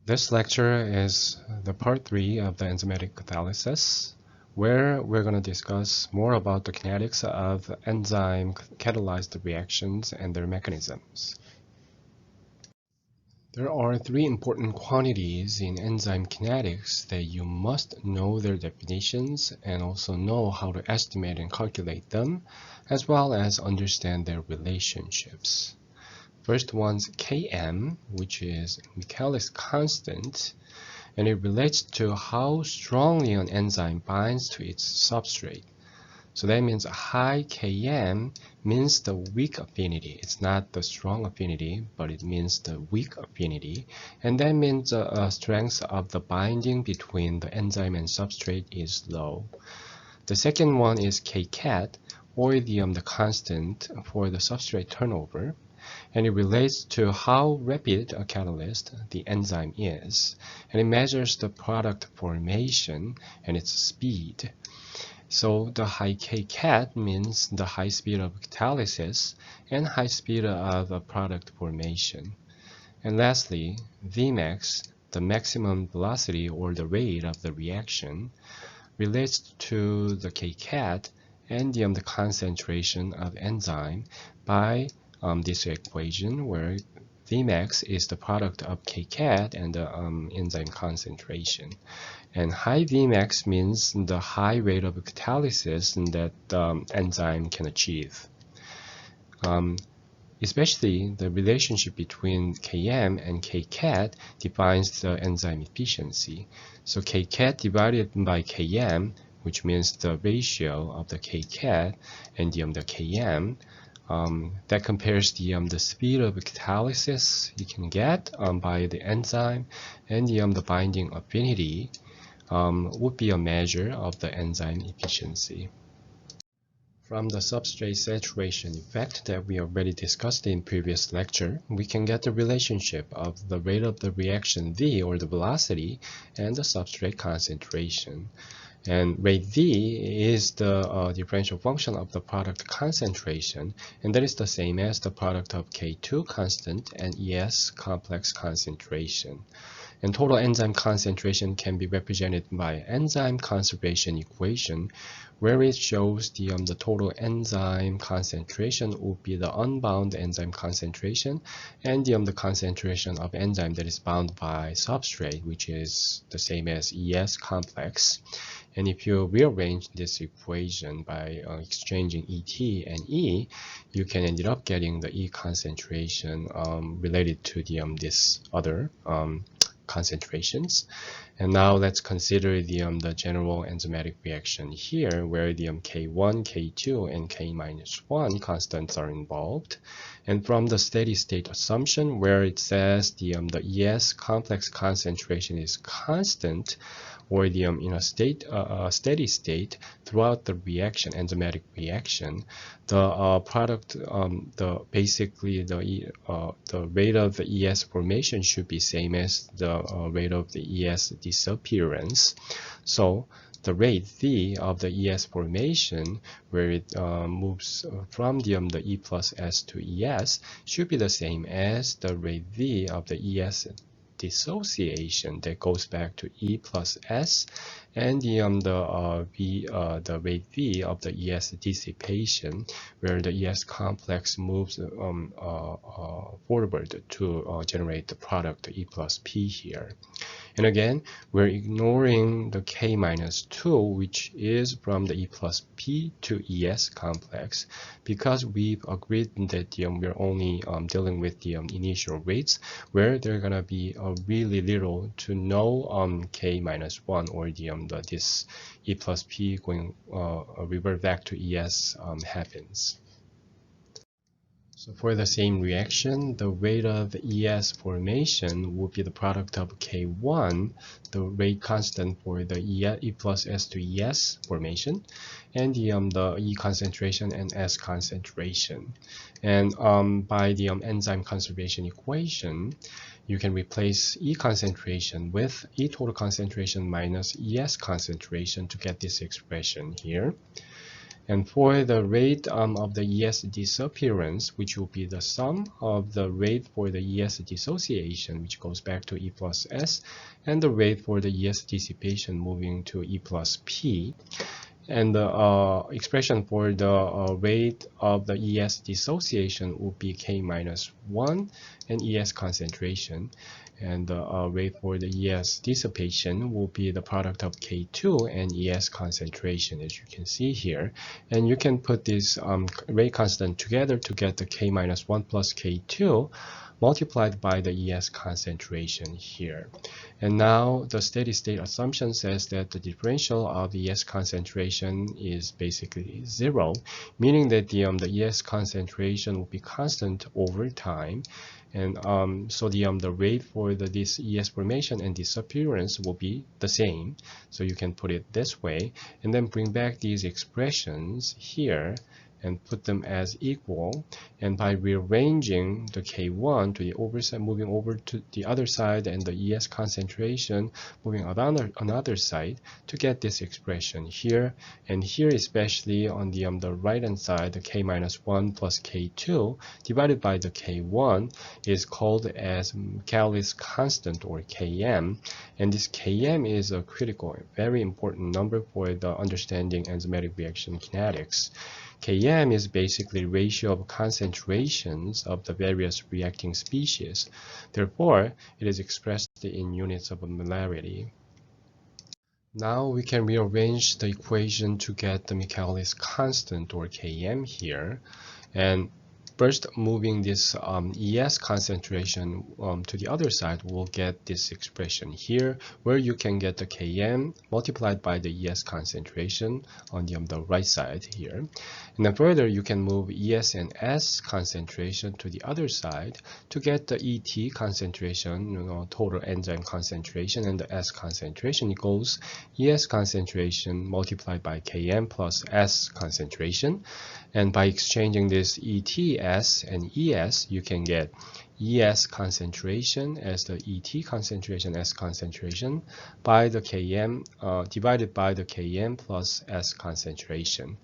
This lecture is the part 3 of the enzymatic catalysis, where we're going to discuss more about the kinetics of enzyme catalyzed reactions and their mechanisms. There are 3 important quantities in enzyme kinetics that you must know their definitions and also know how to estimate and calculate them, as well as understand their relationships. First one's Km, which is Michaelis constant, and it relates to how strongly an enzyme binds to its substrate. So that means high Km means the weak affinity. It's not the strong affinity, but it means the weak affinity. And that means the strength of the binding between the enzyme and substrate is low. The second one is Kcat, or the constant for the substrate turnover. And it relates to how rapid a catalyst the enzyme is, and it measures the product formation and its speed. So the high Kcat means the high speed of catalysis and high speed of a product formation. And lastly, Vmax, the maximum velocity or the rate of the reaction, relates to the Kcat and the concentration of enzyme by this equation where Vmax is the product of Kcat and the enzyme concentration. And high Vmax means the high rate of catalysis that the enzyme can achieve. Especially the relationship between Km and Kcat defines the enzyme efficiency. So Kcat divided by Km, which means the ratio of the Kcat and the Km, that compares the speed of catalysis you can get by the enzyme, and the binding affinity would be a measure of the enzyme efficiency. From the substrate saturation effect that we already discussed in previous lecture, we can get the relationship of the rate of the reaction V, or the velocity, and the substrate concentration. And rate V is the differential function of the product concentration, and that is the same as the product of K2 constant and ES complex concentration. And total enzyme concentration can be represented by enzyme conservation equation, where it shows the total enzyme concentration would be the unbound enzyme concentration, and the concentration of enzyme that is bound by substrate, which is the same as ES complex. And if you rearrange this equation by exchanging ET and E, you can end up getting the E concentration related to this other concentrations. And now let's consider the general enzymatic reaction here, where the K1, K2, and K-1 constants are involved. And from the steady state assumption, where it says the ES complex concentration is constant, or in a steady state throughout the reaction, enzymatic reaction, the product, basically the rate of the ES formation should be same as the rate of the ES disappearance. So the rate V of the ES formation, where it moves from the E plus S to ES, should be the same as the rate V of the ES dissociation that goes back to E plus S, and the rate V of the ES dissipation, where the ES complex moves forward to generate the product E plus P here. And again, we're ignoring the K-2, which is from the E plus P to ES complex, because we've agreed that we're only dealing with the initial rates, where they're going to be really little to no K-1, or this E plus P going revert back to ES happens. So for the same reaction, the rate of ES formation will be the product of K1, the rate constant for the E plus S to ES formation, and the E concentration and S concentration. And by the enzyme conservation equation, you can replace E concentration with E total concentration minus ES concentration to get this expression here. And for the rate of the ES disappearance, which will be the sum of the rate for the ES dissociation, which goes back to E plus S, and the rate for the ES dissipation moving to E plus P. And the expression for the rate of the ES dissociation will be K minus 1 and ES concentration. And the rate for the ES dissipation will be the product of K2 and ES concentration, as you can see here. And you can put this rate constant together to get the K minus 1 plus K2 multiplied by the ES concentration here. And now the steady state assumption says that the differential of ES concentration is basically 0, meaning that the ES concentration will be constant over time. And so the rate for this ES formation and disappearance will be the same. So you can put it this way, and then bring back these expressions here and put them as equal. And by rearranging the K1 to the overside, moving over to the other side, and the ES concentration moving on another side to get this expression here. And here, especially on the right hand side, the K minus 1 plus K2 divided by the K1 is called as Michaelis constant, or Km. And this Km is a critical, very important number for the understanding enzymatic reaction kinetics. Km is basically ratio of concentrations of the various reacting species. Therefore, it is expressed in units of molarity. Now we can rearrange the equation to get the Michaelis constant, or Km here. And first, moving this ES concentration to the other side, we'll get this expression here, where you can get the Km multiplied by the ES concentration on the right side here. And then further, you can move ES and S concentration to the other side to get the ET concentration, total enzyme concentration, and the S concentration equals ES concentration multiplied by Km plus S concentration. And by exchanging this ETS and ES, you can get ES concentration as the ET concentration, S concentration, by the Km divided by the Km plus S concentration.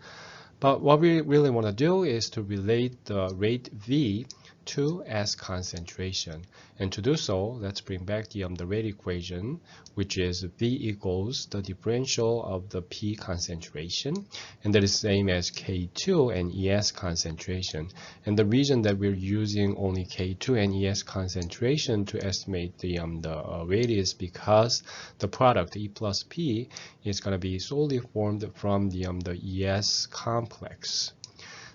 But what we really want to do is to relate the rate V to S concentration. And to do so, let's bring back the rate equation, which is V equals the differential of the P concentration, and that is same as K2 and ES concentration. And the reason that we're using only K2 and ES concentration to estimate the rate is because the product E plus P is going to be solely formed from the ES complex.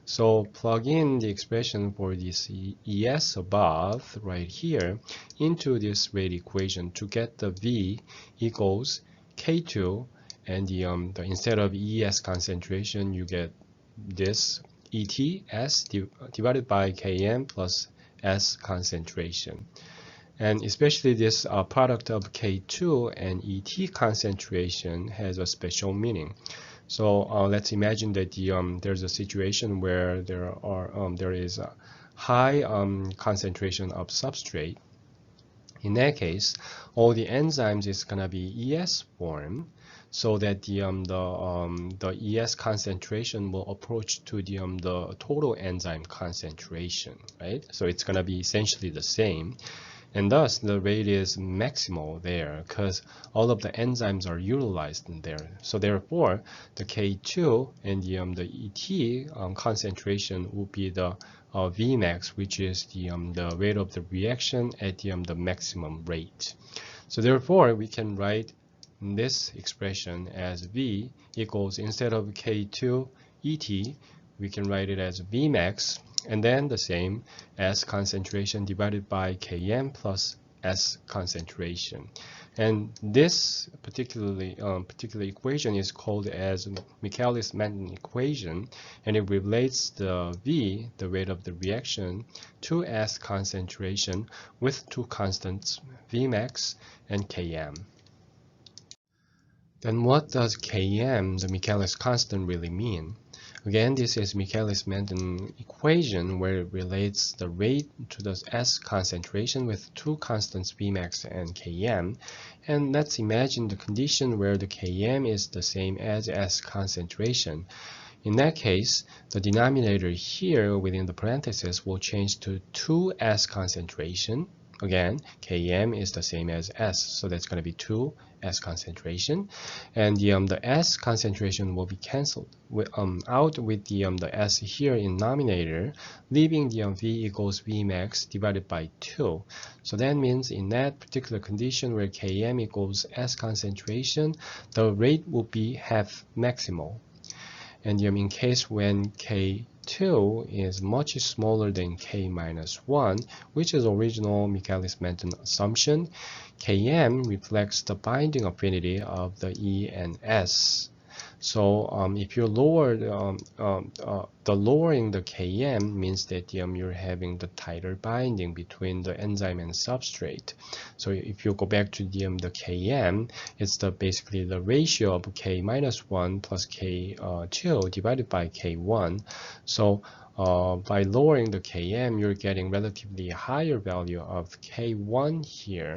So plug in the expression for this ES above right here into this rate equation to get the V equals K2, and the instead of ES concentration, you get this ETS divided by Km plus S concentration. And especially this product of K2 and ET concentration has a special meaning. So let's imagine that there's a situation where there is a high concentration of substrate. In that case, all the enzymes is gonna be ES form, so that the ES concentration will approach to the total enzyme concentration, right? So it's gonna be essentially the same. And thus, the rate is maximal there because all of the enzymes are utilized in there. So therefore, the K2 and the ET concentration will be the Vmax, which is the rate of the reaction at the maximum rate. So therefore, we can write this expression as V equals, instead of K2 ET, we can write it as Vmax, and then the same as concentration divided by Km plus S concentration. And this particular equation is called as Michaelis-Menten equation, and it relates the V, the rate of the reaction, to S concentration with two constants, Vmax and Km. Then what does Km, the Michaelis constant, really mean? Again, this is Michaelis-Menten equation, where it relates the rate to the S concentration with two constants Vmax and Km. And let's imagine the condition where the Km is the same as S concentration. In that case, the denominator here within the parentheses will change to 2S concentration. Again, Km is the same as S, so that's going to be 2S concentration. And the S concentration will be cancelled out with the S here in denominator, leaving the V equals Vmax divided by 2. So that means in that particular condition where Km equals S concentration, the rate will be half maximal. And in case when K2 is much smaller than K minus 1, which is original Michaelis-Menten assumption, Km reflects the binding affinity of the E and S. So if you lower the lowering the Km means that you're having the tighter binding between the enzyme and substrate. So if you go back to the Km, it's basically the ratio of K minus 1 plus K2 divided by K1. So by lowering the Km, you're getting relatively higher value of K1 here,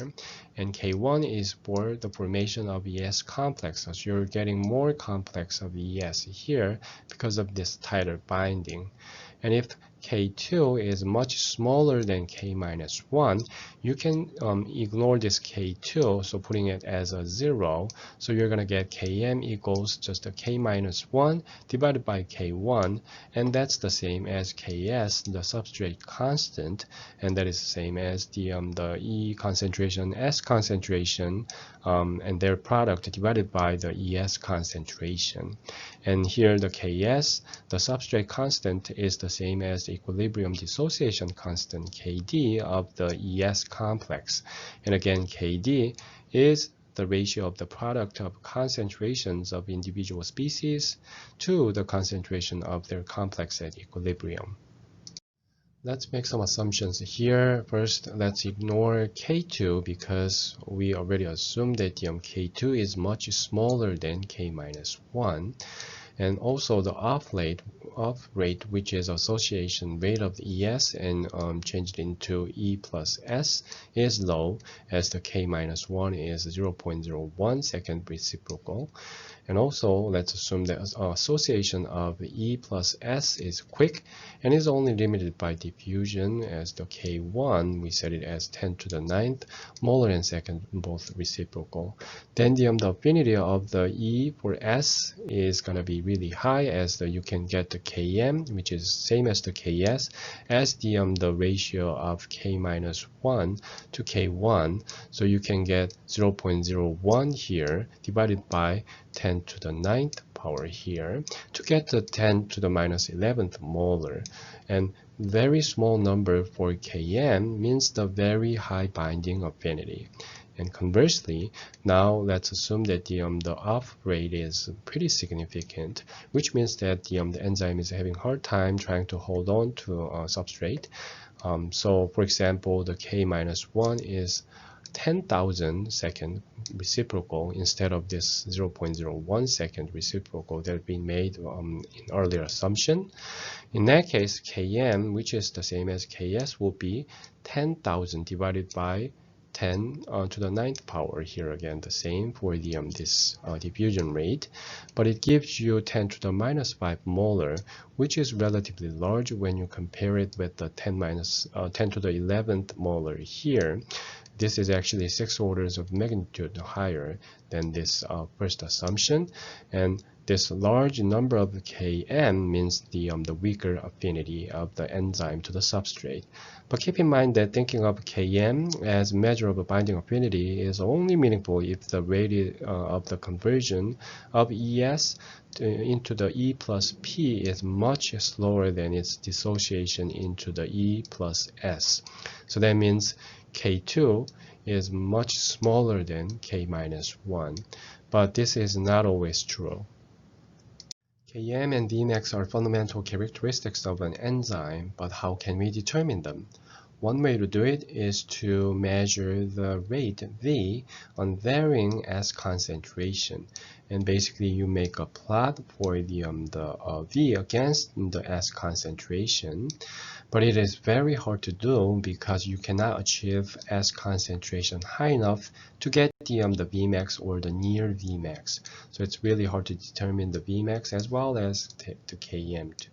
and K1 is for the formation of ES complexes. You're getting more complex of ES here because of this tighter binding. And if K2 is much smaller than K minus 1, you can ignore this K2, so putting it as a 0. So you're going to get Km equals just a K minus 1 divided by K1, and that's the same as Ks, the substrate constant, and that is the same as the E concentration, S concentration, and their product divided by the ES concentration. And here the Ks, the substrate constant, is the same as the equilibrium dissociation constant Kd of the ES complex. And again, Kd is the ratio of the product of concentrations of individual species to the concentration of their complex at equilibrium. Let's make some assumptions here. First, let's ignore K2 because we already assumed that K2 is much smaller than K minus 1. And also the off rate, which is association rate of the ES and changed into E plus S, is low, as the K minus 1 is 0.01 second reciprocal. And also, let's assume that association of E plus S is quick and is only limited by diffusion, as the K1, we set it as 10 to the 9th molar and second, both reciprocal. Then the affinity of the E for S is going to be really high, as you can get the Km, which is same as the Ks, as the ratio of K minus 1 to K1. So you can get 0.01 here divided by 10 to the 9th power here to get the 10 to the minus 11th molar. And very small number for Km means the very high binding affinity. And conversely, now let's assume that the off rate is pretty significant, which means that the enzyme is having a hard time trying to hold on to substrate. So for example, the K minus 1 is 10,000 second reciprocal instead of this 0.01 second reciprocal that had been made in earlier assumption. In that case, Km, which is the same as Ks, will be 10,000 divided by 10 to the 9th power. Here again the same for the this diffusion rate, but it gives you 10 to the minus 5 molar, which is relatively large when you compare it with the 10 to the 11th molar here. This is actually 6 orders of magnitude higher than this first assumption, and this large number of Km means the weaker affinity of the enzyme to the substrate. But keep in mind that thinking of Km as measure of a binding affinity is only meaningful if the rate of the conversion of ES into the E plus P is much slower than its dissociation into the E plus S. So that means K2 is much smaller than K minus 1, but this is not always true. Km and Dmax are fundamental characteristics of an enzyme, but how can we determine them? One way to do it is to measure the rate V on varying S concentration, and basically you make a plot for the V against the S concentration. But it is very hard to do because you cannot achieve S concentration high enough to get the Vmax or the near Vmax. So it's really hard to determine the Vmax as well as the Km too.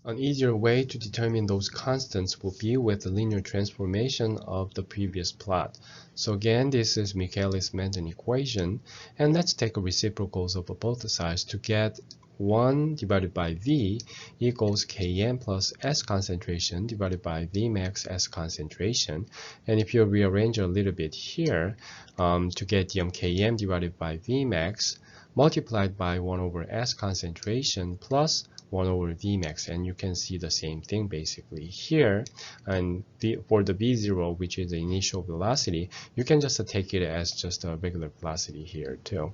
An easier way to determine those constants will be with the linear transformation of the previous plot. So again, this is Michaelis-Menten equation, and let's take reciprocals of both sides to get 1 divided by V equals Km plus S concentration divided by Vmax S concentration. And if you rearrange a little bit here to get the Km divided by Vmax multiplied by 1 over S concentration plus 1 over Vmax, and you can see the same thing basically here. And for the V0, which is the initial velocity, you can just take it as just a regular velocity here too.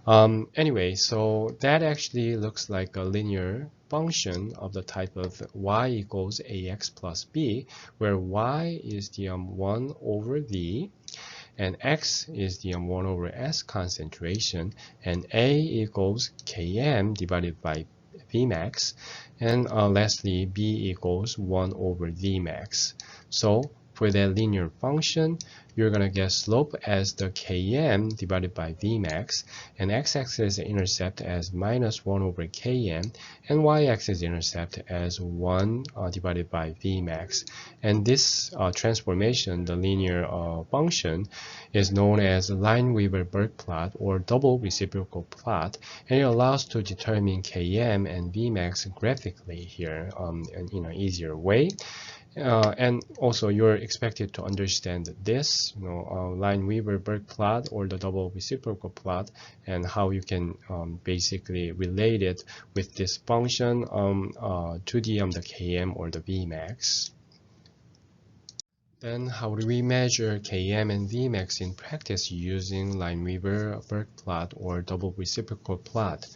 Anyway, so that actually looks like a linear function of the type of y equals ax plus b, where y is the 1 over v, and x is the 1 over s concentration, and a equals km divided by Vmax, and lastly b equals 1 over Vmax. So for that linear function, you're going to get slope as the Km divided by Vmax, and x-axis intercept as minus 1 over Km, and y-axis intercept as 1 divided by Vmax. And this transformation, the linear function, is known as Lineweaver-Burk plot or double reciprocal plot, and it allows to determine Km and Vmax graphically here in an easier way. And also you're expected to understand this, Lineweaver-Burk plot or the double reciprocal plot, and how you can basically relate it with this function to the Km or the Vmax. Then how do we measure Km and Vmax in practice using Lineweaver-Burk plot or double reciprocal plot?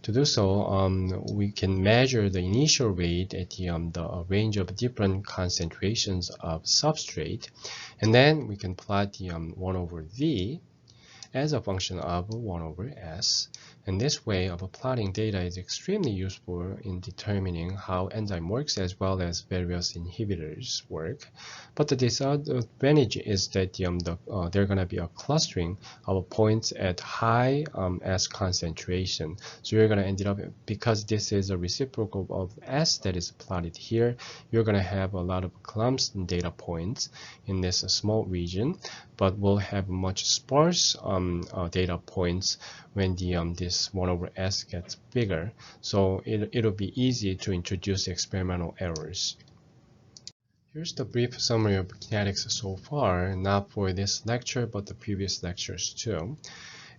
To do so, we can measure the initial rate at the range of different concentrations of substrate, and then we can plot the 1 over V as a function of 1 over S. And this way of plotting data is extremely useful in determining how enzyme works as well as various inhibitors work. But the disadvantage is that there are going to be a clustering of points at high S concentration. So you're going to end up, because this is a reciprocal of S that is plotted here, you're going to have a lot of clumps and data points in this small region, but we'll have much sparse data points when this 1 over S gets bigger. So it'll be easy to introduce experimental errors. Here's the brief summary of kinetics so far, not for this lecture, but the previous lectures too.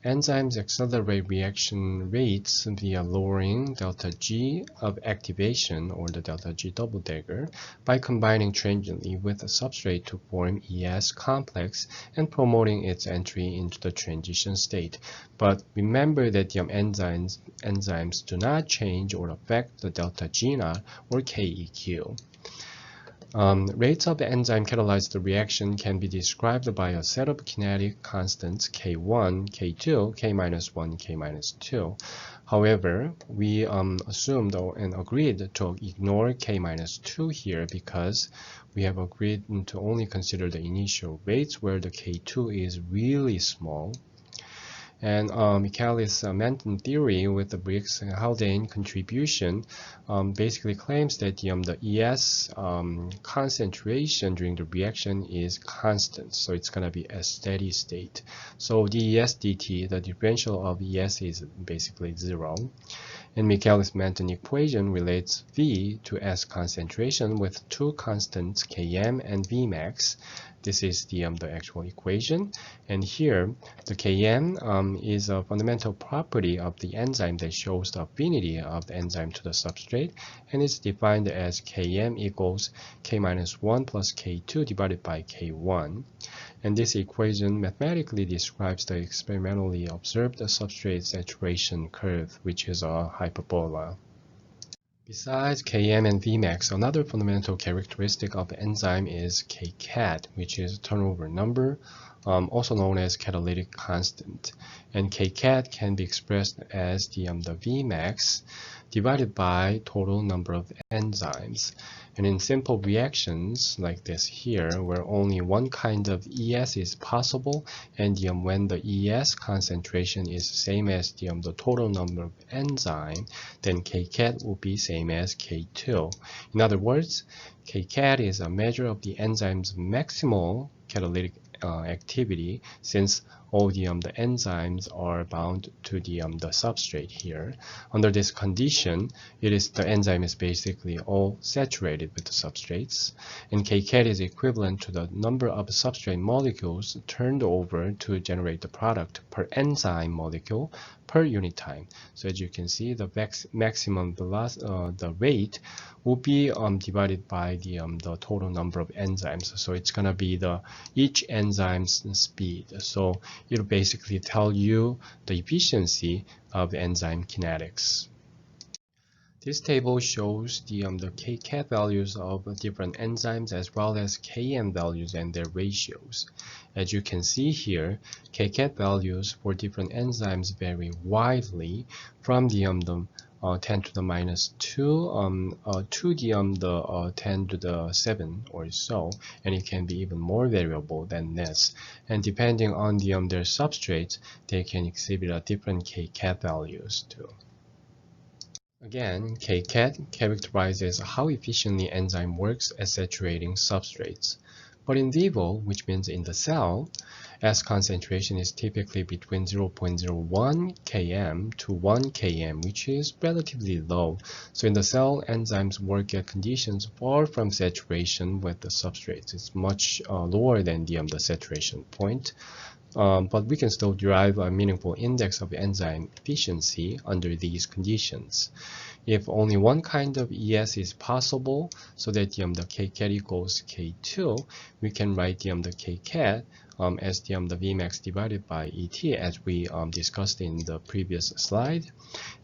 Enzymes accelerate reaction rates via lowering delta G of activation, or the delta G double dagger, by combining transiently with a substrate to form ES complex and promoting its entry into the transition state. But remember that the enzymes do not change or affect the delta G naught or KEQ. Rates of the enzyme catalyzed reaction can be described by a set of kinetic constants K1, K2, K-1, K-2. However, we assumed and agreed to ignore K-2 here because we have agreed to only consider the initial rates where the K2 is really small. And Michaelis-Menten theory with the Briggs-Haldane contribution basically claims that the ES concentration during the reaction is constant, so it's going to be a steady state. So dES dt, the differential of ES, is basically 0. And Michaelis-Menten equation relates V to S concentration with two constants Km and Vmax. This is the actual equation, and here the Km is a fundamental property of the enzyme that shows the affinity of the enzyme to the substrate, and it's defined as Km equals K-1 plus K2 divided by K1. And this equation mathematically describes the experimentally observed substrate saturation curve, which is a hyperbola. Besides Km and Vmax, another fundamental characteristic of the enzyme is Kcat, which is turnover number, also known as catalytic constant. And Kcat can be expressed as the Vmax divided by total number of enzymes. And in simple reactions like this here, where only one kind of ES is possible, and when the ES concentration is same as the total number of enzyme, then Kcat will be same as K2. In other words, Kcat is a measure of the enzyme's maximal catalytic activity, since all the enzymes are bound to the substrate here. Under this condition, the enzyme is basically all saturated with the substrates, and Kcat is equivalent to the number of substrate molecules turned over to generate the product per enzyme molecule per unit time. So as you can see, the maximum velocity, the rate will be divided by the total number of enzymes. So it's gonna be each enzyme's speed. So it'll basically tell you the efficiency of the enzyme kinetics. This table shows the Kcat values of different enzymes as well as Km values and their ratios. As you can see here, Kcat values for different enzymes vary widely from the 10 to the minus 2 to the 10 to the 7 or so, and it can be even more variable than this. And depending on their substrates, they can exhibit different Kcat values too. Again, Kcat characterizes how efficiently enzyme works at saturating substrates. But in vivo, which means in the cell, S concentration is typically between 0.01 km to 1 km, which is relatively low. So in the cell, enzymes work at conditions far from saturation with the substrates. It's much lower than the saturation point. But we can still derive a meaningful index of enzyme efficiency under these conditions. If only one kind of ES is possible, so that the Kcat equals K2, we can write the Kcat as the Vmax divided by ET, as we discussed in the previous slide.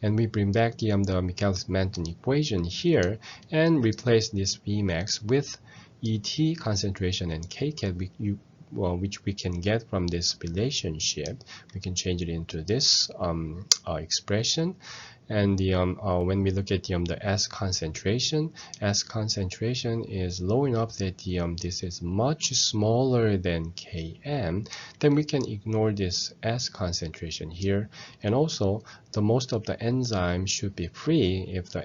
And we bring back the Michaelis-Menten equation here and replace this Vmax with ET concentration and Kcat, which we can get from this relationship. We can change it into this expression. And when we look at the S concentration is low enough that this is much smaller than Km, then we can ignore this S concentration here. And also, the most of the enzyme should be free if the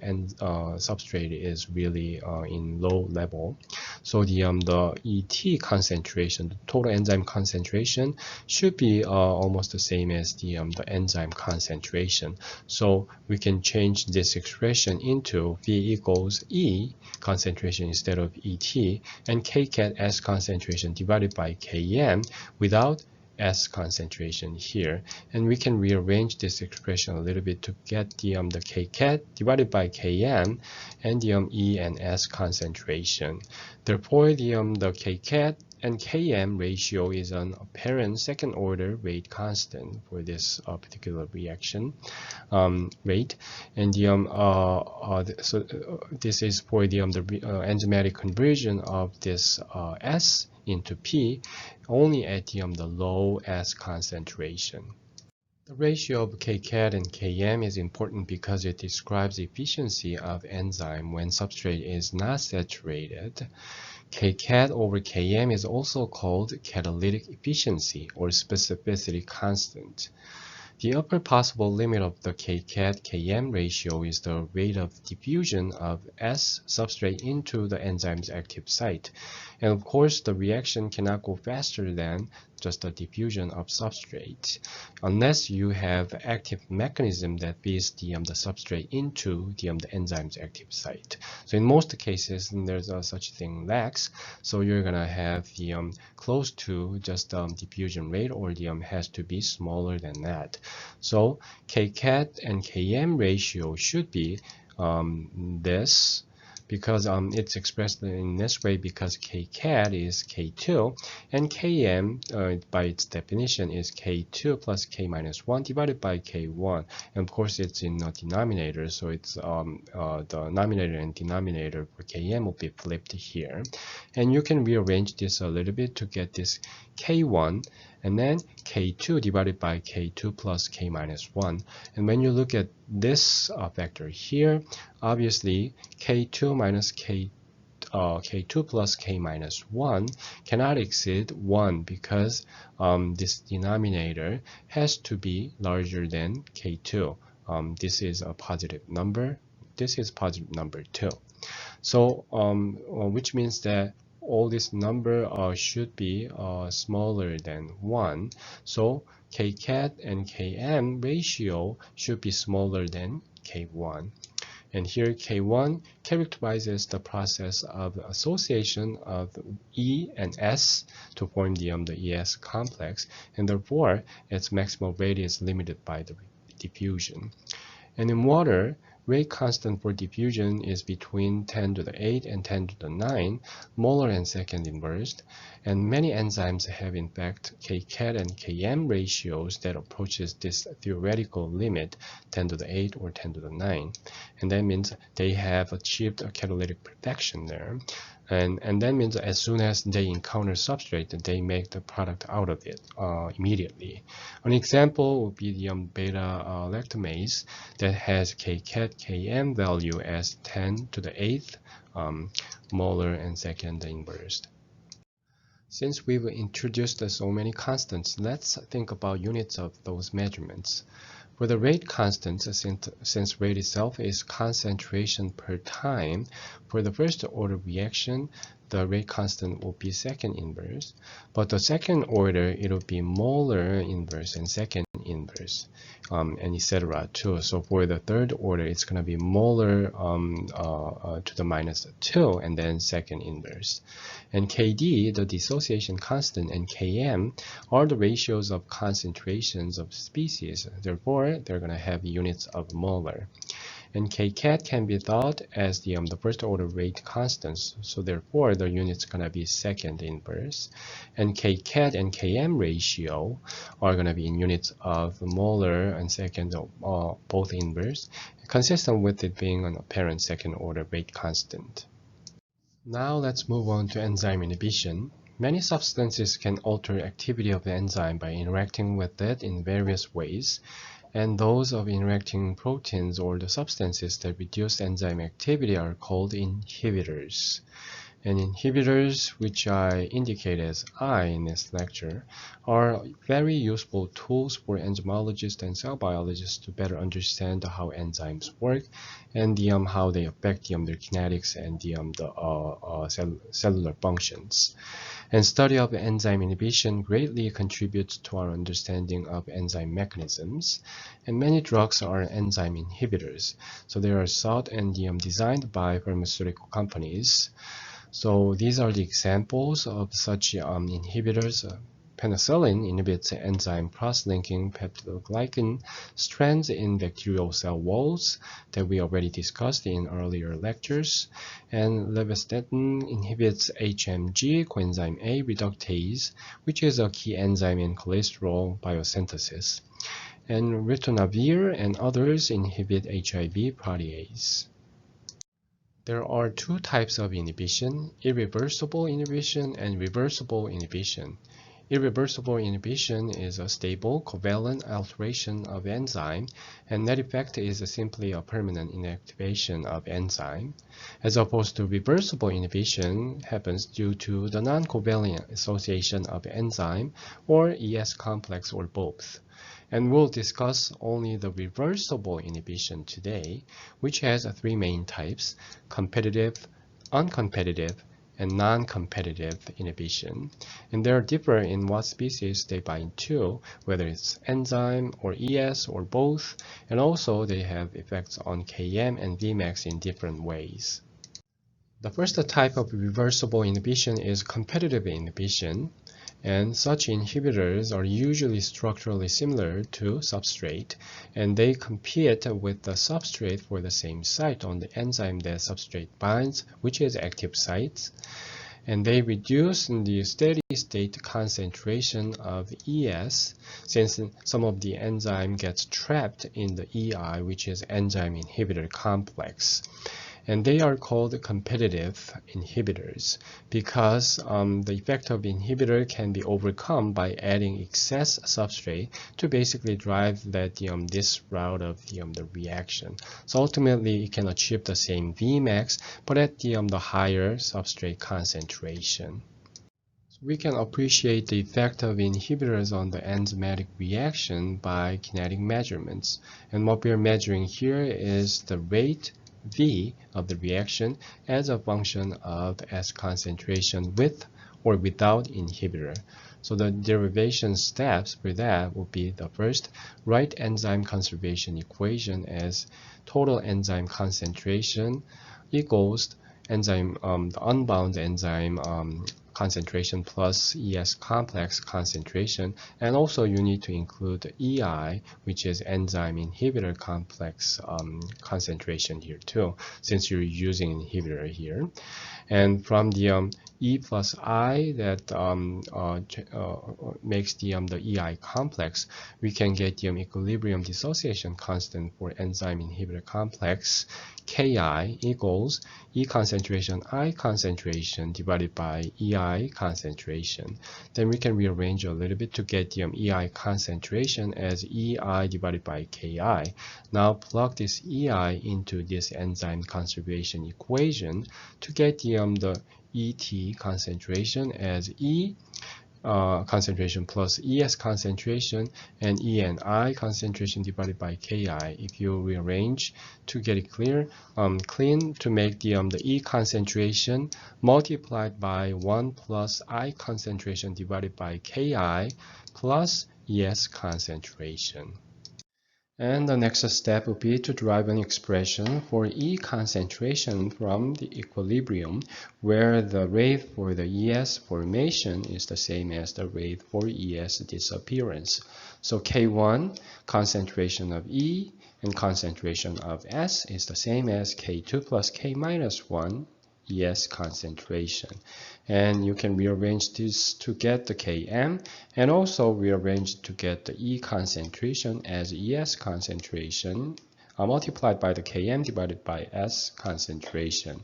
substrate is really in low level. So the ET concentration, the total enzyme concentration, should be almost the same as the enzyme concentration. So we can change this expression into V equals E concentration instead of ET, and Kcat S concentration divided by Km without S concentration here. And we can rearrange this expression a little bit to get the Kcat divided by Km and the E and S concentration. Therefore, the Kcat and Km ratio is an apparent second order rate constant for this particular reaction rate. And this is for the enzymatic conversion of this S into P only at the low S concentration. The ratio of Kcat and Km is important because it describes the efficiency of enzyme when substrate is not saturated. Kcat over Km is also called catalytic efficiency or specificity constant. The upper possible limit of the Kcat-Km ratio is the rate of diffusion of S substrate into the enzyme's active site. And of course, the reaction cannot go faster than just the diffusion of substrate, unless you have active mechanism that feeds the substrate into the enzyme's active site. So in most cases, there's such thing lacks. So you're gonna have the close to just diffusion rate, or the has to be smaller than that. So Kcat and Km ratio should be this because it's expressed in this way because kcat is K2 and Km by its definition is K2 plus K minus 1 divided by K1, and of course it's in a denominator, so it's the numerator and denominator for Km will be flipped here, and you can rearrange this a little bit to get this K1 and then K2 divided by K2 plus K minus 1. And when you look at this vector here, obviously K2 minus K2 plus K minus 1 cannot exceed 1 because this denominator has to be larger than K2. This is a positive number. This is positive number 2. So which means that all this number should be smaller than 1. So kcat and km ratio should be smaller than k1. And here K1 characterizes the process of association of E and S to form the ES complex, and therefore its maximal rate is limited by the diffusion. And in water, rate constant for diffusion is between 10 to the 8 and 10 to the 9 molar and second inverse, and many enzymes have in fact kcat and km ratios that approaches this theoretical limit 10 to the 8 or 10 to the 9, and that means they have achieved a catalytic perfection there. And that means as soon as they encounter substrate, they make the product out of it immediately. An example would be the beta lactamase that has kcat km value as 10 to the 8th molar and second inverse. Since we've introduced so many constants, let's think about units of those measurements. For the rate constant, since rate itself is concentration per time, for the first order reaction, the rate constant will be second inverse. But the second order, it will be molar inverse and second inverse, and etc. too. So for the third order, it's going to be molar to the minus 2 and then second inverse. And Kd, the dissociation constant, and Km are the ratios of concentrations of species. Therefore, they're going to have units of molar. And kcat can be thought as the first order rate constants. So therefore, the unit's going to be second inverse. And kcat and km ratio are going to be in units of molar and second, both inverse, consistent with it being an apparent second order rate constant. Now let's move on to enzyme inhibition. Many substances can alter activity of the enzyme by interacting with it in various ways, and those of interacting proteins or the substances that reduce enzyme activity are called inhibitors. And inhibitors, which I indicate as I in this lecture, are very useful tools for enzymologists and cell biologists to better understand how enzymes work and how they affect their kinetics and the cellular functions. And study of enzyme inhibition greatly contributes to our understanding of enzyme mechanisms. And many drugs are enzyme inhibitors, so they are sought and designed by pharmaceutical companies. So these are the examples of such inhibitors. Penicillin inhibits enzyme cross-linking peptidoglycan strands in bacterial cell walls that we already discussed in earlier lectures. And levastatin inhibits HMG coenzyme A reductase, which is a key enzyme in cholesterol biosynthesis. And ritonavir and others inhibit HIV protease. There are two types of inhibition: irreversible inhibition and reversible inhibition. Irreversible inhibition is a stable, covalent alteration of enzyme, and that effect is simply a permanent inactivation of enzyme, as opposed to reversible inhibition happens due to the non-covalent association of enzyme or ES complex or both. And we'll discuss only the reversible inhibition today, which has three main types: competitive, uncompetitive, and non-competitive inhibition. And they differ in what species they bind to, whether it's enzyme or ES or both, and also they have effects on Km and Vmax in different ways. The first type of reversible inhibition is competitive inhibition. And such inhibitors are usually structurally similar to substrate, and they compete with the substrate for the same site on the enzyme that substrate binds, which is active sites. And they reduce the steady state concentration of ES, since some of the enzyme gets trapped in the EI, which is enzyme inhibitor complex. And they are called competitive inhibitors because the effect of the inhibitor can be overcome by adding excess substrate to basically drive that this route of the reaction. So ultimately, it can achieve the same Vmax, but at the higher substrate concentration. We can appreciate the effect of inhibitors on the enzymatic reaction by kinetic measurements. And what we are measuring here is the rate V of the reaction as a function of S concentration with or without inhibitor. So the derivation steps for that will be the first, write enzyme conservation equation as total enzyme concentration equals enzyme, the unbound enzyme concentration plus ES complex concentration, and also you need to include EI, which is enzyme inhibitor complex concentration here too, since you're using inhibitor here. And from the E plus I that makes the EI complex, we can get the equilibrium dissociation constant for enzyme inhibitor complex, Ki equals E concentration I concentration divided by EI concentration. Then we can rearrange a little bit to get the EI concentration as EI divided by Ki. Now plug this EI into this enzyme conservation equation to get the ET concentration as E concentration plus ES concentration and E and I concentration divided by Ki. If you rearrange to get it clean to make the E concentration multiplied by 1 plus I concentration divided by Ki plus ES concentration. And the next step would be to derive an expression for E concentration from the equilibrium, where the rate for the ES formation is the same as the rate for ES disappearance. So K1, concentration of E, and concentration of S is the same as K2 plus K minus 1, ES concentration. And you can rearrange this to get the Km, and also rearrange to get the E concentration as ES concentration multiplied by the Km divided by S concentration.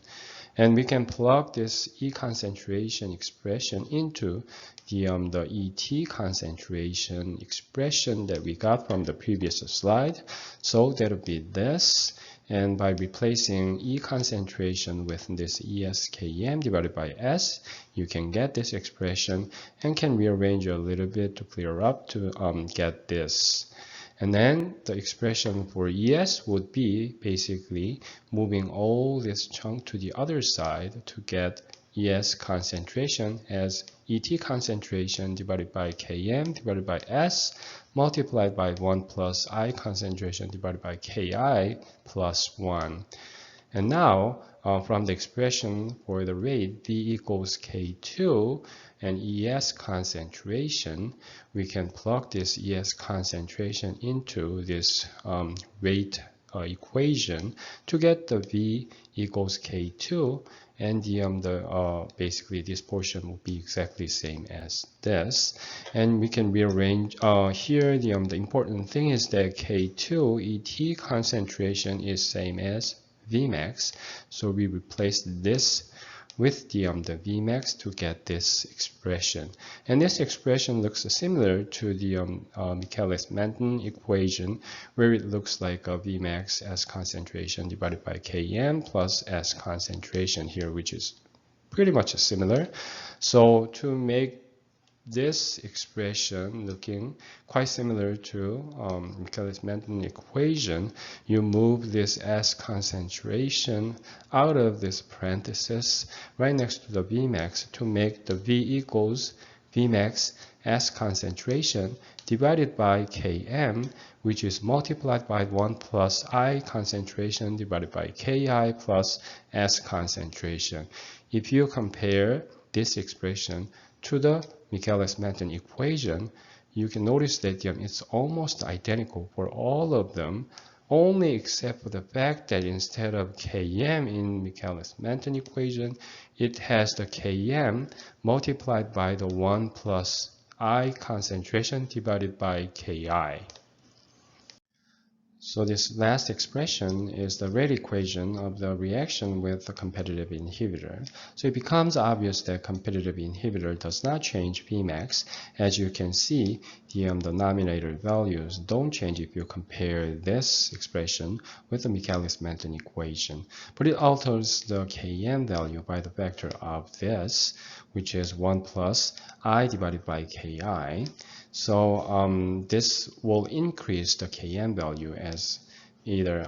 And we can plug this E concentration expression into the ET concentration expression that we got from the previous slide. So that would be this. And by replacing E concentration with this ESKM divided by S, you can get this expression and can rearrange a little bit to clear up to get this. And then the expression for ES would be basically moving all this chunk to the other side to get ES concentration as ET concentration divided by Km divided by S multiplied by 1 plus I concentration divided by Ki plus 1. And now from the expression for the rate V equals K2 and ES concentration, we can plug this ES concentration into this rate equation to get the V equals K2, and basically this portion will be exactly the same as this. And we can rearrange here. The important thing is that K2 ET concentration is same as Vmax, so we replace this with the Vmax to get this expression. And this expression looks similar to the Michaelis-Menten equation, where it looks like a Vmax S concentration divided by Km plus S concentration here, which is pretty much similar. So to make this expression looking quite similar to Michaelis-Menten equation, you move this S concentration out of this parenthesis right next to the Vmax to make the V equals Vmax S concentration divided by Km, which is multiplied by 1 plus I concentration divided by Ki plus S concentration. If you compare this expression to the Michaelis-Menten equation, you can notice that it's almost identical for all of them, only except for the fact that instead of Km in Michaelis-Menten equation, it has the Km multiplied by the 1 plus I concentration divided by Ki. So this last expression is the rate equation of the reaction with the competitive inhibitor. So it becomes obvious that competitive inhibitor does not change Vmax. As you can see, the denominator values don't change if you compare this expression with the Michaelis-Menten equation. But it alters the Km value by the factor of this, which is 1 plus I divided by Ki. So this will increase the Km value as either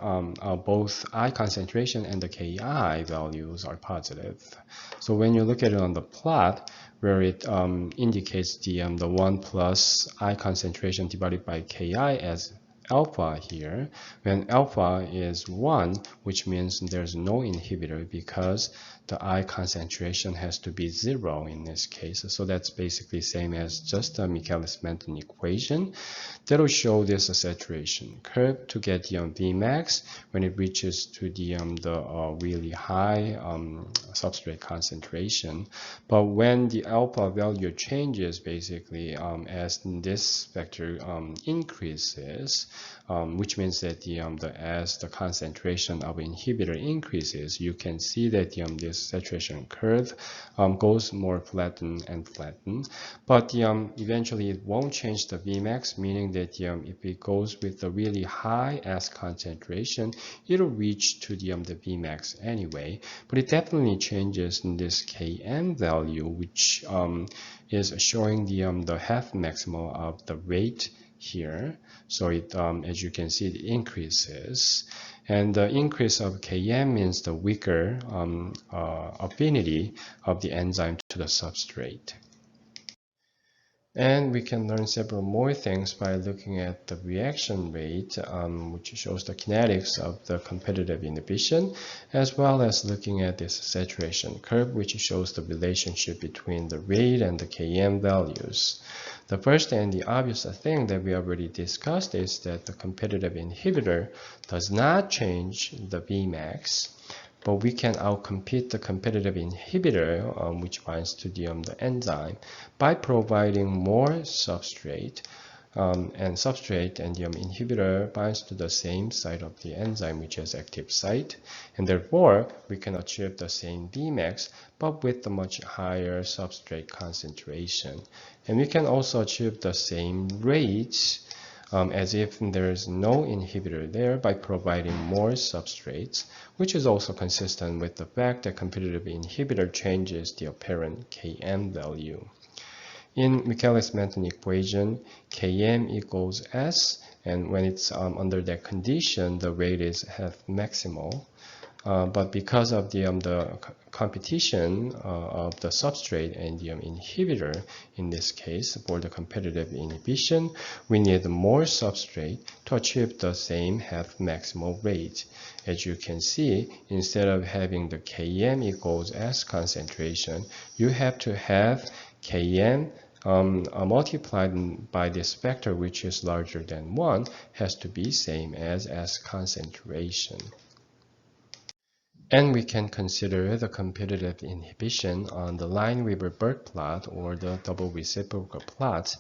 both I concentration and the Ki values are positive. So when you look at it on the plot, where it indicates the 1 plus I concentration divided by Ki as alpha here, when alpha is 1, which means there's no inhibitor because the I concentration has to be 0 in this case. So that's basically same as just the Michaelis-Menten equation. That'll show this saturation curve to get the Vmax when it reaches to the really high substrate concentration. But when the alpha value changes, basically as this vector increases, which means that as the concentration of inhibitor increases, you can see that this saturation curve goes more flattened and flattened. But eventually it won't change the Vmax, meaning that if it goes with the really high S concentration, it'll reach to the Vmax anyway. But it definitely changes in this Km value, which is showing the half maximal of the rate here. So it, as you can see, it increases. And the increase of Km means the weaker affinity of the enzyme to the substrate. And we can learn several more things by looking at the reaction rate, which shows the kinetics of the competitive inhibition, as well as looking at this saturation curve, which shows the relationship between the rate and the Km values. The first and the obvious thing that we already discussed is that the competitive inhibitor does not change the Vmax, but we can outcompete the competitive inhibitor, which binds to the enzyme, by providing more substrate. And the inhibitor binds to the same site of the enzyme, which is active site, and therefore we can achieve the same Vmax, but with a much higher substrate concentration. And we can also achieve the same rates as if there is no inhibitor there by providing more substrates, which is also consistent with the fact that competitive inhibitor changes the apparent Km value. In Michaelis-Menten equation, Km equals S, and when it's under that condition, the rate is half maximal. But because of the competition of the substrate and the inhibitor, in this case, for the competitive inhibition, we need more substrate to achieve the same half maximal rate. As you can see, instead of having the Km equals S concentration, you have to have Km multiplied by this factor, which is larger than 1, has to be same as S concentration. And we can consider the competitive inhibition on the Lineweaver-Burke plot or the double reciprocal plot.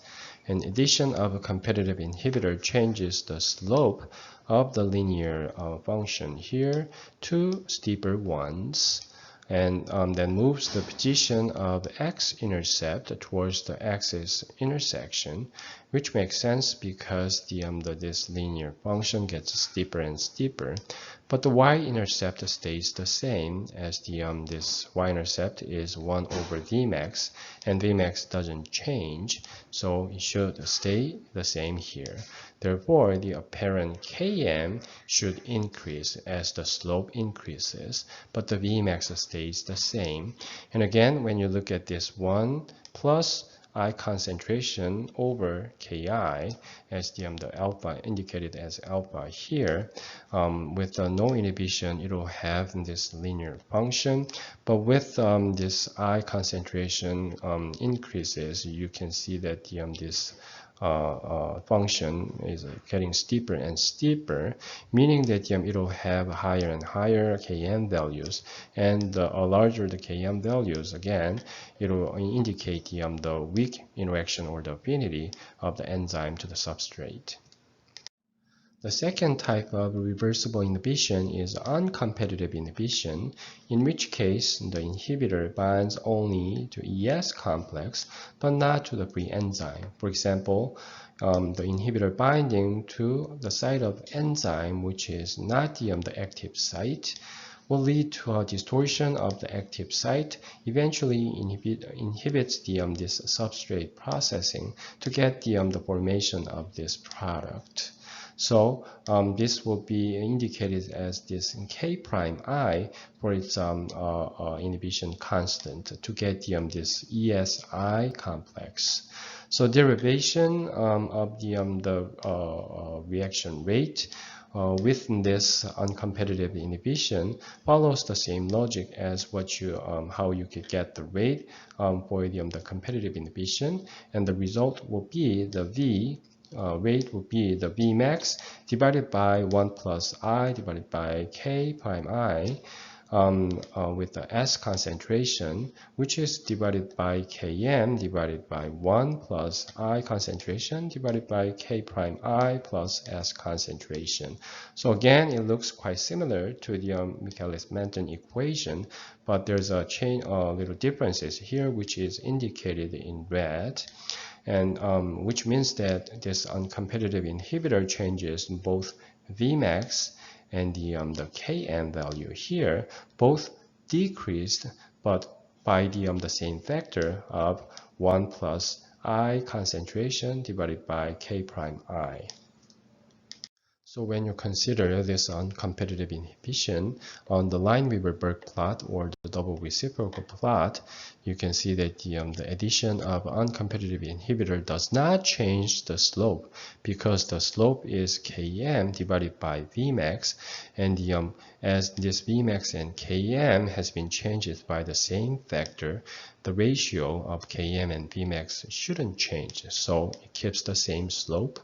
An addition of a competitive inhibitor changes the slope of the linear function here to steeper ones, and then moves the position of x-intercept towards the axis intersection, which makes sense because this linear function gets steeper and steeper. But the y-intercept stays the same, as this y-intercept is 1 over Vmax, and Vmax doesn't change, so it should stay the same here. Therefore, the apparent Km should increase as the slope increases, but the Vmax stays the same. And again, when you look at this 1 plus I concentration over Ki as the alpha indicated as alpha here. With no inhibition, it will have this linear function. But with this I concentration increases, you can see that this function is getting steeper and steeper, meaning that it will have higher and higher Km values, and the larger the Km values, again, it will indicate the weak interaction or the affinity of the enzyme to the substrate. The second type of reversible inhibition is uncompetitive inhibition, in which case the inhibitor binds only to ES complex but not to the free enzyme. For example, the inhibitor binding to the site of enzyme which is not the active site will lead to a distortion of the active site, eventually inhibits this substrate processing to get the formation of this product. So this will be indicated as this K prime I for its inhibition constant to get this ESI complex. So derivation of the reaction rate with this uncompetitive inhibition follows the same logic as what you how you could get the rate for the competitive inhibition, and the result will be the V rate will be the Vmax divided by 1 plus I divided by K prime I with the S concentration, which is divided by Km divided by 1 plus I concentration divided by K prime I plus S concentration. So again, it looks quite similar to the Michaelis-Menten equation, but there's a little differences here, which is indicated in red, and which means that this uncompetitive inhibitor changes both Vmax and the Km value here, both decreased, but by the same factor of 1 plus I concentration divided by K prime I. So when you consider this uncompetitive inhibition on the Lineweaver-Burke plot or the double reciprocal plot, you can see that the addition of uncompetitive inhibitor does not change the slope, because the slope is Km divided by Vmax, and as this Vmax and Km has been changed by the same factor, the ratio of Km and Vmax shouldn't change, so it keeps the same slope,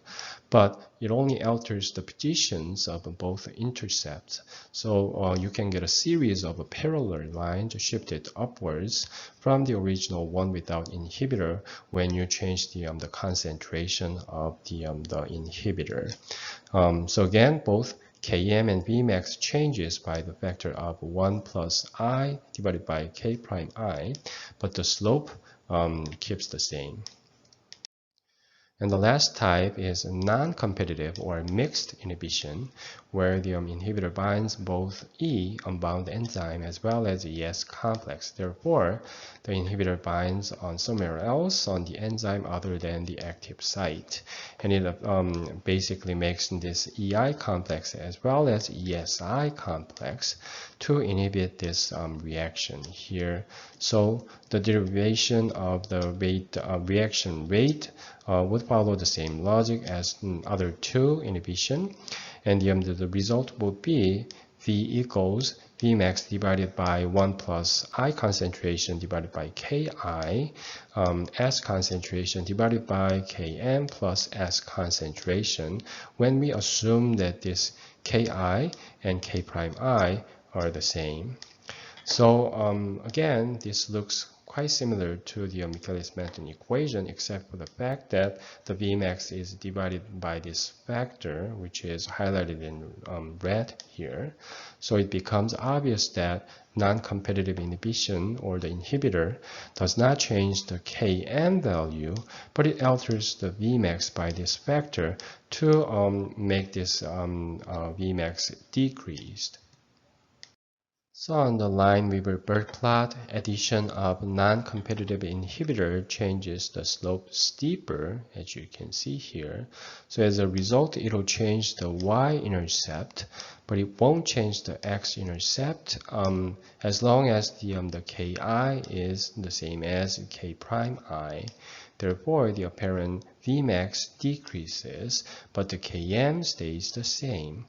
but it only alters the positions of both intercepts. So you can get a series of parallel lines shifted upwards from the original one without inhibitor when you change the concentration of the inhibitor. So again, both Km and Vmax changes by the factor of 1 plus I divided by K prime I, but the slope keeps the same. And the last type is non-competitive or mixed inhibition, where the inhibitor binds both E unbound enzyme as well as ES complex. Therefore, the inhibitor binds on somewhere else on the enzyme other than the active site. And it basically makes this EI complex as well as ESI complex to inhibit this reaction here. So the derivation of the reaction rate would follow the same logic as other two inhibition, and the result will be V equals Vmax divided by 1 plus I concentration divided by Ki, S concentration divided by Km plus S concentration, when we assume that this Ki and K prime I are the same. So again, this looks quite similar to the Michaelis-Menten equation, except for the fact that the Vmax is divided by this factor, which is highlighted in red here. So it becomes obvious that non-competitive inhibition, or the inhibitor, does not change the Km value, but it alters the Vmax by this factor to make this Vmax decreased. So on the Lineweaver-Burke plot, addition of non-competitive inhibitor changes the slope steeper, as you can see here. So as a result, it will change the y-intercept, but it won't change the x-intercept as long as the Ki is the same as K prime I. Therefore, the apparent Vmax decreases, but the Km stays the same.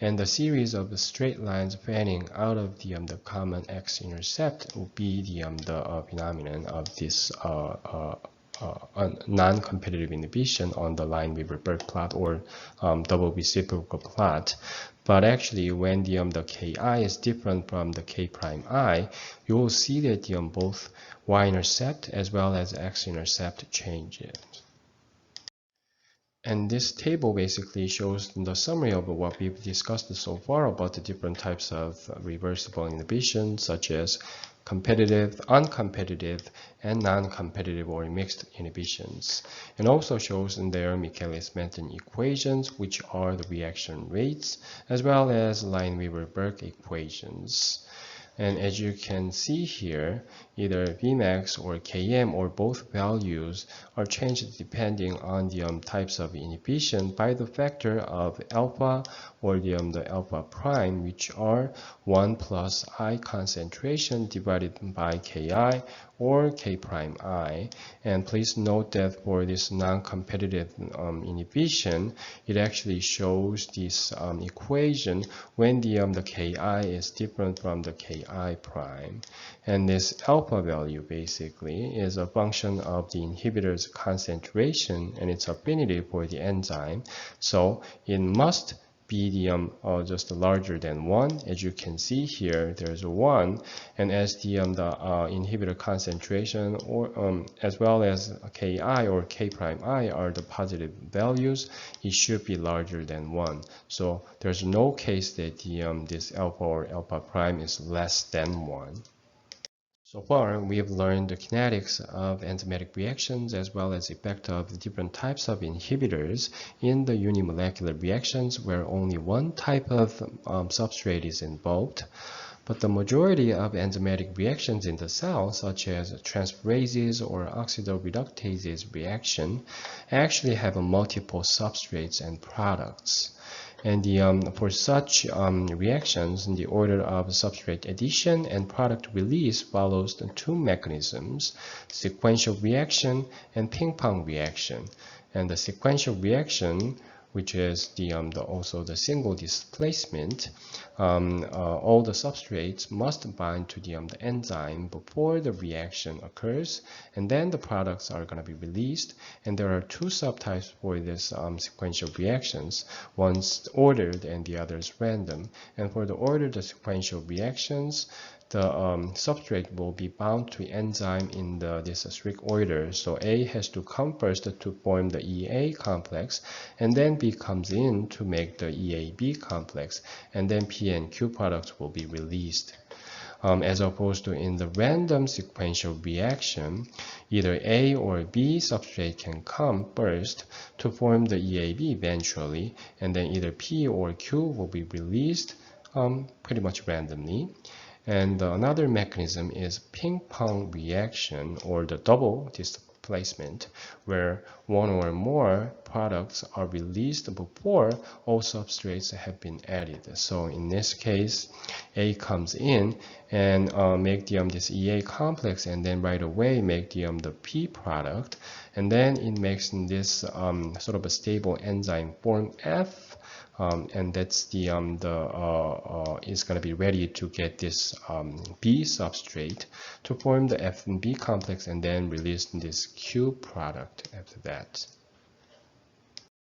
And the series of straight lines fanning out of the common x-intercept will be the phenomenon of this non-competitive inhibition on the Lineweaver-Burke plot or double reciprocal plot. But actually, when the Ki is different from the K prime I, you will see that both y-intercept as well as x-intercept changes. And this table basically shows the summary of what we've discussed so far about the different types of reversible inhibition, such as competitive, uncompetitive, and non-competitive or mixed inhibitions. And also shows in there Michaelis-Menten equations, which are the reaction rates, as well as Lineweaver-Burke equations. And as you can see here, either Vmax or Km or both values are changed depending on the types of inhibition by the factor of alpha or the alpha prime, which are 1 plus I concentration divided by Ki or K prime I. And please note that for this non-competitive inhibition, it actually shows this equation when the Ki is different from the Ki prime. And this alpha value basically is a function of the inhibitor's concentration and its affinity for the enzyme. So it must be just larger than 1. As you can see here, there's a 1, and as the inhibitor concentration or as well as Ki or K prime I are the positive values, it should be larger than 1. So there's no case that this alpha or alpha prime is less than 1. So far, we have learned the kinetics of enzymatic reactions as well as effect of the different types of inhibitors in the unimolecular reactions where only one type of substrate is involved. But the majority of enzymatic reactions in the cell, such as transferases or oxidoreductases reaction, actually have multiple substrates and products. And for such reactions, the order of substrate addition and product release follows the two mechanisms, sequential reaction and ping-pong reaction. And the sequential reaction, which is also the single displacement, all the substrates must bind to the enzyme before the reaction occurs, and then the products are going to be released. And there are two subtypes for this sequential reactions. One's ordered and the other is random. And for the ordered sequential reactions, the substrate will be bound to enzyme in this strict order. So A has to come first to form the EA complex, and then B comes in to make the EAB complex, and then P and Q products will be released. As opposed to in the random sequential reaction, either A or B substrate can come first to form the EAB eventually, and then either P or Q will be released pretty much randomly. And another mechanism is ping-pong reaction or the double displacement, where one or more products are released before all substrates have been added. So in this case, A comes in and make this EA complex, and then right away make the P product, and then it makes this sort of a stable enzyme form F. And that's is going to be ready to get this B substrate to form the F and B complex and then release this Q product after that.